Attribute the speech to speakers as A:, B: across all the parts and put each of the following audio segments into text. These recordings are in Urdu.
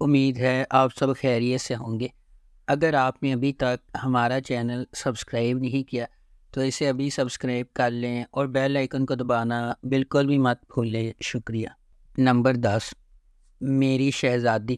A: امید ہے آپ سب خیریت سے ہوں گے۔ اگر آپ نے ابھی تک ہمارا چینل سبسکرائب نہیں کیا تو اسے ابھی سبسکرائب کر لیں اور بیل آئیکن کو دبانا بالکل بھی مت بھولیں۔ شکریہ۔ نمبر 10، میری شہزادی۔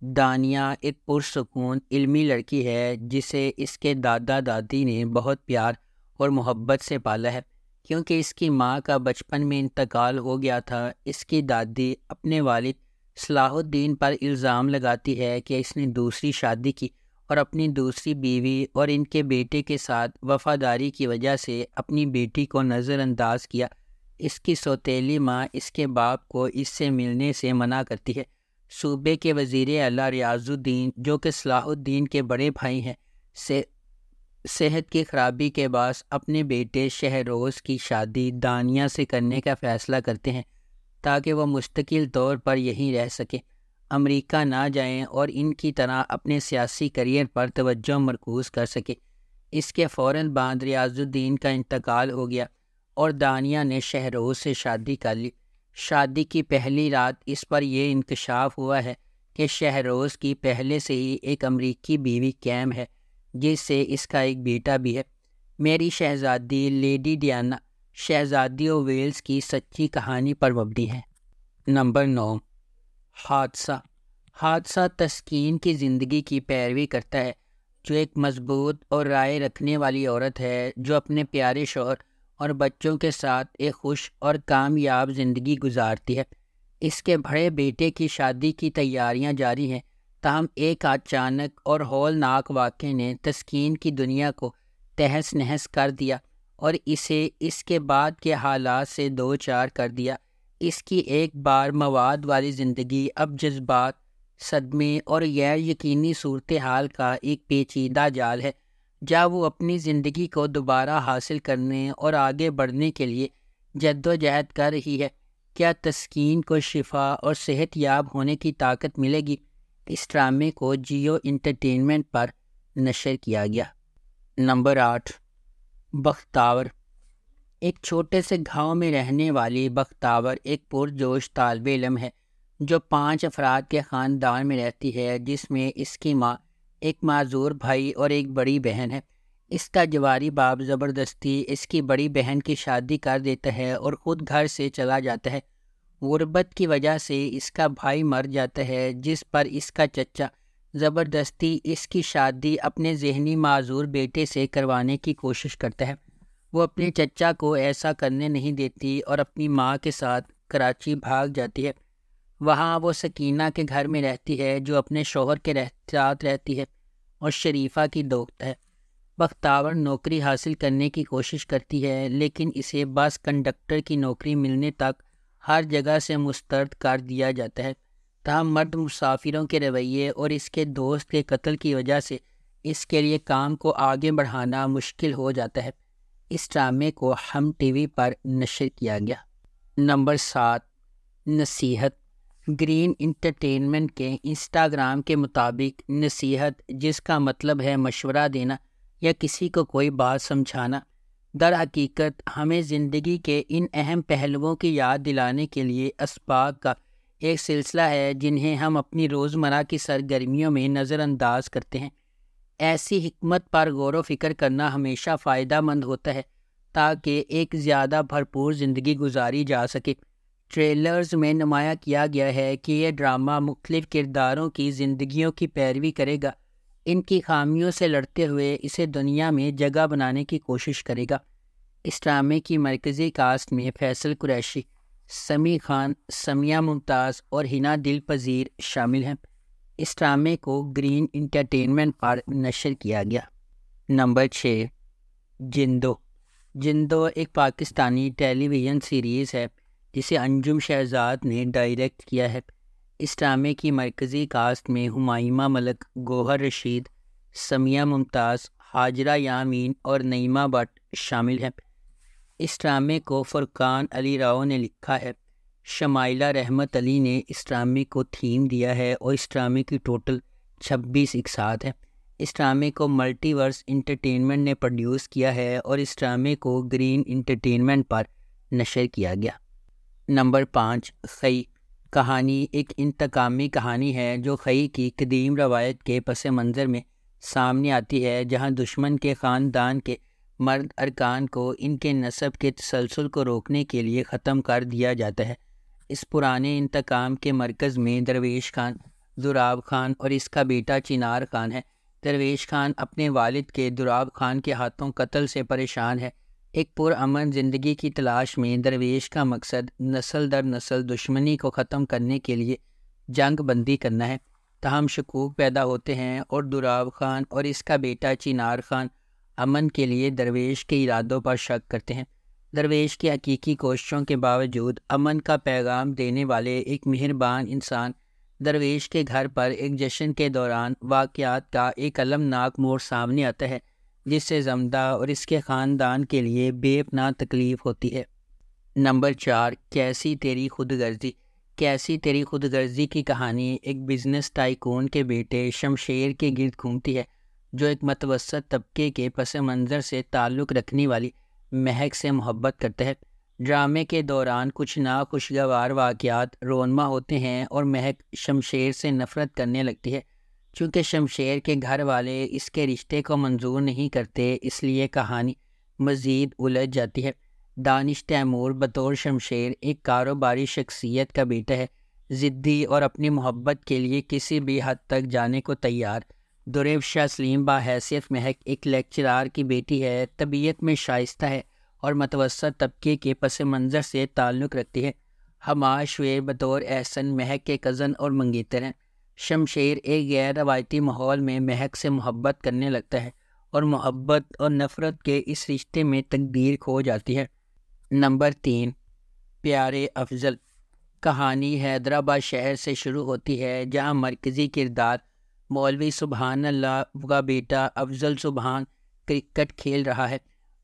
A: دانیہ ایک پرسکون علمی لڑکی ہے جسے اس کے دادا دادی نے بہت پیار اور محبت سے پالا ہے۔ کیونکہ اس کی ماں کا بچپن میں انتقال ہو گیا تھا، اس کی دادی اپنے والد صلاح الدین پر الزام لگاتی ہے کہ اس نے دوسری شادی کی اور اپنی دوسری بیوی اور ان کے بیٹے کے ساتھ وفاداری کی وجہ سے اپنی بیٹی کو نظر انداز کیا۔ اس کی سوتیلی ماں اس کے باپ کو اس سے ملنے سے منع کرتی ہے۔ صوبے کے وزیر اعلیٰ ریاض الدین، جو کہ صلاح الدین کے بڑے بھائی ہیں، صحت کی خرابی کے باعث اپنے بیٹے شہروز کی شادی دانیہ سے کرنے کا فیصلہ کرتے ہیں تاکہ وہ مستقل طور پر یہیں رہ سکیں، امریکہ نہ جائیں اور ان کی طرح اپنے سیاسی کیریئر پر توجہ مرکوز کر سکیں۔ اس کے فوراً بعد ریاض الدین کا انتقال ہو گیا اور دانیہ نے شہروز سے شادی کر لی۔ شادی کی پہلی رات اس پر یہ انکشاف ہوا ہے کہ شہروز کی پہلے سے ہی ایک امریکی بیوی کیم ہے جس سے اس کا ایک بیٹا بھی ہے۔ میری شہزادی لیڈی ڈیانا شہزادی آف ویلز کی سچی کہانی پر مبنی ہے۔ نمبر 9، حادثہ تسکین کی زندگی کی پیروی کرتا ہے، جو ایک مضبوط اور رائے رکھنے والی عورت ہے جو اپنے پیارے شوہر اور بچوں کے ساتھ ایک خوش اور کامیاب زندگی گزارتی ہے۔ اس کے بڑے بیٹے کی شادی کی تیاریاں جاری ہیں، تاہم ایک اچانک اور ہولناک واقعے نے تسکین کی دنیا کو تہس نہس کر دیا اور اسے اس کے بعد کے حالات سے دوچار کر دیا۔ اس کی ایک بار مواد والی زندگی اب جذبات، صدمے اور غیر یقینی صورتحال کا ایک پیچیدہ جال ہے، جہاں وہ اپنی زندگی کو دوبارہ حاصل کرنے اور آگے بڑھنے کے لیے جدوجہد کر رہی ہے۔ کیا تسکین کو شفا اور صحت یاب ہونے کی طاقت ملے گی؟ اس ڈرامے کو جیو انٹرٹینمنٹ پر نشر کیا گیا۔ نمبر 8، بختاور۔ ایک چھوٹے سے گاؤں میں رہنے والی بختاور ایک پرجوش طالب علم ہے جو 5 افراد کے خاندان میں رہتی ہے، جس میں اس کی ماں، ایک معذور بھائی اور ایک بڑی بہن ہے۔ اس کا جواری باپ زبردستی اس کی بڑی بہن کی شادی کر دیتا ہے اور خود گھر سے چلا جاتا ہے۔ غربت کی وجہ سے اس کا بھائی مر جاتا ہے، جس پر اس کا چچا زبردستی اس کی شادی اپنے ذہنی معذور بیٹے سے کروانے کی کوشش کرتا ہے۔ وہ اپنے چچا کو ایسا کرنے نہیں دیتی اور اپنی ماں کے ساتھ کراچی بھاگ جاتی ہے۔ وہاں وہ سکینہ کے گھر میں رہتی ہے جو اپنے شوہر کے ساتھ رہتی ہے اور شریفہ کی دوست ہے۔ بختاور نوکری حاصل کرنے کی کوشش کرتی ہے، لیکن اسے بس کنڈکٹر کی نوکری ملنے تک ہر جگہ سے مسترد کر دیا جاتا ہے۔ تاہم مرد مسافروں کے رویے اور اس کے دوست کے قتل کی وجہ سے اس کے لیے کام کو آگے بڑھانا مشکل ہو جاتا ہے۔ اس ڈرامے کو ہم ٹی وی پر نشر کیا گیا۔ نمبر 7، نصیحت۔ گرین انٹرٹینمنٹ کے انسٹاگرام کے مطابق نصیحت، جس کا مطلب ہے مشورہ دینا یا کسی کو کوئی بات سمجھانا، در حقیقت ہمیں زندگی کے ان اہم پہلوؤں کی یاد دلانے کے لیے اسباق کا ایک سلسلہ ہے جنہیں ہم اپنی روزمرہ کی سرگرمیوں میں نظر انداز کرتے ہیں۔ ایسی حکمت پر غور و فکر کرنا ہمیشہ فائدہ مند ہوتا ہے تاکہ ایک زیادہ بھرپور زندگی گزاری جا سکے۔ ٹریلرز میں نمایاں کیا گیا ہے کہ یہ ڈرامہ مختلف کرداروں کی زندگیوں کی پیروی کرے گا، ان کی خامیوں سے لڑتے ہوئے اسے دنیا میں جگہ بنانے کی کوشش کرے گا۔ اس ڈرامے کی مرکزی کاسٹ میں فیصل قریشی، سمیع خان، سمیہ ممتاز اور ہنا دل پذیر شامل ہیں۔ اس ڈرامے کو گرین انٹرٹینمنٹ پر نشر کیا گیا۔ نمبر 6، جندو ایک پاکستانی ٹیلی ویژن سیریز ہے جسے انجم شہزاد نے ڈائریکٹ کیا ہے۔ اس ڈرامے کی مرکزی کاسٹ میں ہمائمہ ملک، گوہر رشید، سمیہ ممتاز، ہاجرہ یامین اور نعیمہ بٹ شامل ہیں۔ اس ڈرامے کو فرقان علی راؤ نے لکھا ہے۔ شمائلہ رحمت علی نے اس ڈرامے کو تھیم دیا ہے اور اس ڈرامے کی ٹوٹل 26 اقساط ہیں۔ اس ڈرامے کو ملٹی ورس انٹرٹینمنٹ نے پروڈیوس کیا ہے اور اس ڈرامے کو گرین انٹرٹینمنٹ پر نشر کیا گیا۔ نمبر 5، خئی۔ کہانی ایک انتقامی کہانی ہے جو کئی کی قدیم روایت کے پس منظر میں سامنے آتی ہے، جہاں دشمن کے خاندان کے مرد ارکان کو ان کے نسب کے تسلسل کو روکنے کے لیے ختم کر دیا جاتا ہے۔ اس پرانے انتقام کے مرکز میں درویش خان، دوراب خان اور اس کا بیٹا چنار خان ہے۔ درویش خان اپنے والد کے دوراب خان کے ہاتھوں قتل سے پریشان ہے۔ ایک پرامن زندگی کی تلاش میں درویش کا مقصد نسل در نسل دشمنی کو ختم کرنے کے لیے جنگ بندی کرنا ہے۔ تاہم شکوک پیدا ہوتے ہیں اور دوراب خان اور اس کا بیٹا چنار خان امن کے لیے درویش کے ارادوں پر شک کرتے ہیں۔ درویش کی حقیقی کوششوں کے باوجود امن کا پیغام دینے والے ایک مہربان انسان درویش کے گھر پر ایک جشن کے دوران واقعات کا ایک المناک موڑ سامنے آتا ہے، جس سے زمدہ اور اس کے خاندان کے لیے بے پناہ تکلیف ہوتی ہے۔ نمبر 4، کیسی تیری خود غرضی۔ کیسی تیری خود غرضی کی کہانی ایک بزنس ٹائکون کے بیٹے شمشیر کے گرد گھومتی ہے، جو ایک متوسط طبقے کے پس منظر سے تعلق رکھنے والی مہک سے محبت کرتا ہے۔ ڈرامے کے دوران کچھ ناخوشگوار واقعات رونما ہوتے ہیں اور مہک شمشیر سے نفرت کرنے لگتی ہے۔ چونکہ شمشیر کے گھر والے اس کے رشتے کو منظور نہیں کرتے، اس لیے کہانی مزید الجھ جاتی ہے۔ دانش تیمور بطور شمشیر ایک کاروباری شخصیت کا بیٹا ہے، ضدی اور اپنی محبت کے لیے کسی بھی حد تک جانے کو تیار۔ دریو شاہ سلیم بحیثیت مہک ایک لیکچرار کی بیٹی ہے، طبیعت میں شائستہ ہے اور متوسط طبقے کے پس منظر سے تعلق رکھتی ہے۔ حماد شعیب بطور احسن مہک کے کزن اور منگیتر ہیں۔ شمشیر ایک غیر روایتی ماحول میں مہک سے محبت کرنے لگتا ہے اور محبت اور نفرت کے اس رشتے میں تقدیر کھو جاتی ہے۔ نمبر 3، پیارے افضل۔ کہانی حیدرآباد شہر سے شروع ہوتی ہے، جہاں مرکزی کردار مولوی سبحان اللہ کا بیٹا افضل سبحان کرکٹ کھیل رہا ہے۔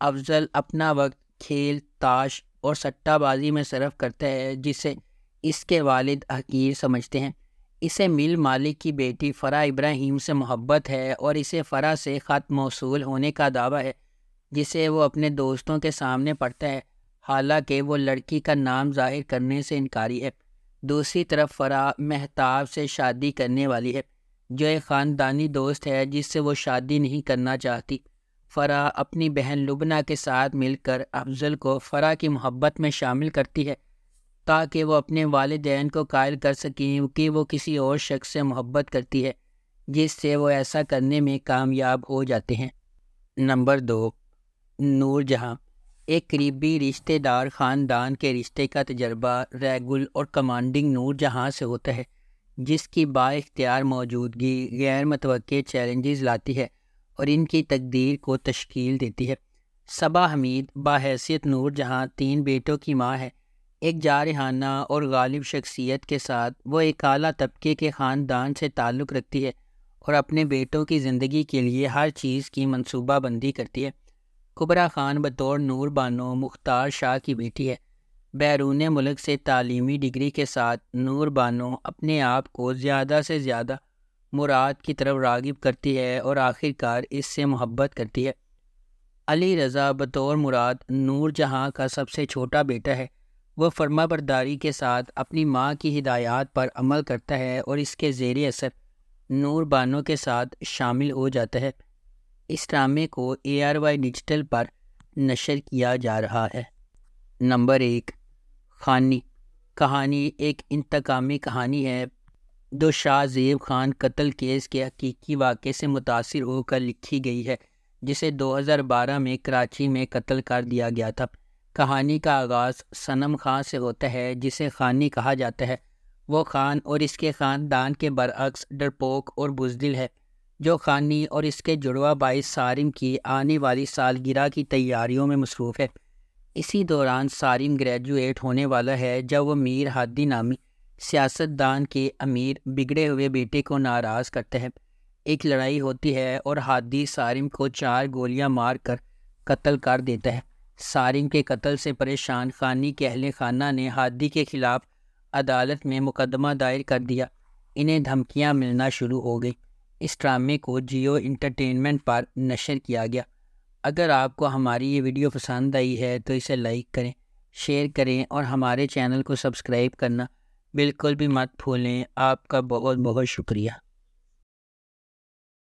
A: افضل اپنا وقت کھیل، تاش اور سٹہ بازی میں صرف کرتا ہے، جسے اس کے والد حقیر سمجھتے ہیں۔ اسے مل مالک کی بیٹی فرح ابراہیم سے محبت ہے اور اسے فرح سے خط موصول ہونے کا دعویٰ ہے، جسے وہ اپنے دوستوں کے سامنے پڑھتا ہے، حالانکہ وہ لڑکی کا نام ظاہر کرنے سے انکاری ہے۔ دوسری طرف فرح مہتاب سے شادی کرنے والی ہے، جو ایک خاندانی دوست ہے جس سے وہ شادی نہیں کرنا چاہتی۔ فرح اپنی بہن لبنہ کے ساتھ مل کر افضل کو فرح کی محبت میں شامل کرتی ہے، تاکہ وہ اپنے والدین کو قائل کر سکیں کہ وہ کسی اور شخص سے محبت کرتی ہے، جس سے وہ ایسا کرنے میں کامیاب ہو جاتے ہیں۔ نمبر 2، نور جہاں۔ ایک قریبی رشتہ دار خاندان کے رشتے کا تجربہ ریگل اور کمانڈنگ نور جہاں سے ہوتا ہے، جس کی با اختیار موجودگی غیر متوقع چیلنجز لاتی ہے اور ان کی تقدیر کو تشکیل دیتی ہے۔ صبا حمید بحیثیت نور جہاں 3 بیٹوں کی ماں ہے۔ ایک جارحانہ اور غالب شخصیت کے ساتھ وہ ایک اعلیٰ طبقے کے خاندان سے تعلق رکھتی ہے اور اپنے بیٹوں کی زندگی کے لیے ہر چیز کی منصوبہ بندی کرتی ہے۔ کبرا خان بطور نور بانو مختار شاہ کی بیٹی ہے۔ بیرون ملک سے تعلیمی ڈگری کے ساتھ نور بانو اپنے آپ کو زیادہ سے زیادہ مراد کی طرف راغب کرتی ہے اور آخرکار اس سے محبت کرتی ہے۔ علی رضا بطور مراد نور جہاں کا سب سے چھوٹا بیٹا ہے۔ وہ فرما برداری کے ساتھ اپنی ماں کی ہدایات پر عمل کرتا ہے اور اس کے زیر اثر نور بانو کے ساتھ شامل ہو جاتا ہے۔ اس ڈرامے کو ARY ڈیجیٹل پر نشر کیا جا رہا ہے۔ نمبر 1، خانی۔ کہانی ایک انتقامی کہانی ہے جو شاہ زیب خان قتل کیس کے حقیقی واقعے سے متاثر ہو کر لکھی گئی ہے، جسے 2012 میں کراچی میں قتل کر دیا گیا تھا۔ کہانی کا آغاز صنم خان سے ہوتا ہے، جسے خانی کہا جاتا ہے۔ وہ خان اور اس کے خاندان کے برعکس ڈرپوک اور بزدل ہے، جو خانی اور اس کے جڑواں بھائی صارم کی آنے والی سالگرہ کی تیاریوں میں مصروف ہے۔ اسی دوران صارم گریجویٹ ہونے والا ہے جب وہ میر ہادی نامی سیاستدان کے امیر بگڑے ہوئے بیٹے کو ناراض کرتا ہے۔ ایک لڑائی ہوتی ہے اور ہادی صارم کو 4 گولیاں مار کر قتل کر دیتا ہے۔ صارم کے قتل سے پریشان خانی کے اہل خانہ نے ہادی کے خلاف عدالت میں مقدمہ دائر کر دیا۔ انہیں دھمکیاں ملنا شروع ہو گئی۔ اس ڈرامے کو جیو انٹرٹینمنٹ پر نشر کیا گیا۔ اگر آپ کو ہماری یہ ویڈیو پسند آئی ہے تو اسے لائک کریں، شیئر کریں اور ہمارے چینل کو سبسکرائب کرنا بالکل بھی مت بھولیں۔ آپ کا بہت بہت شکریہ۔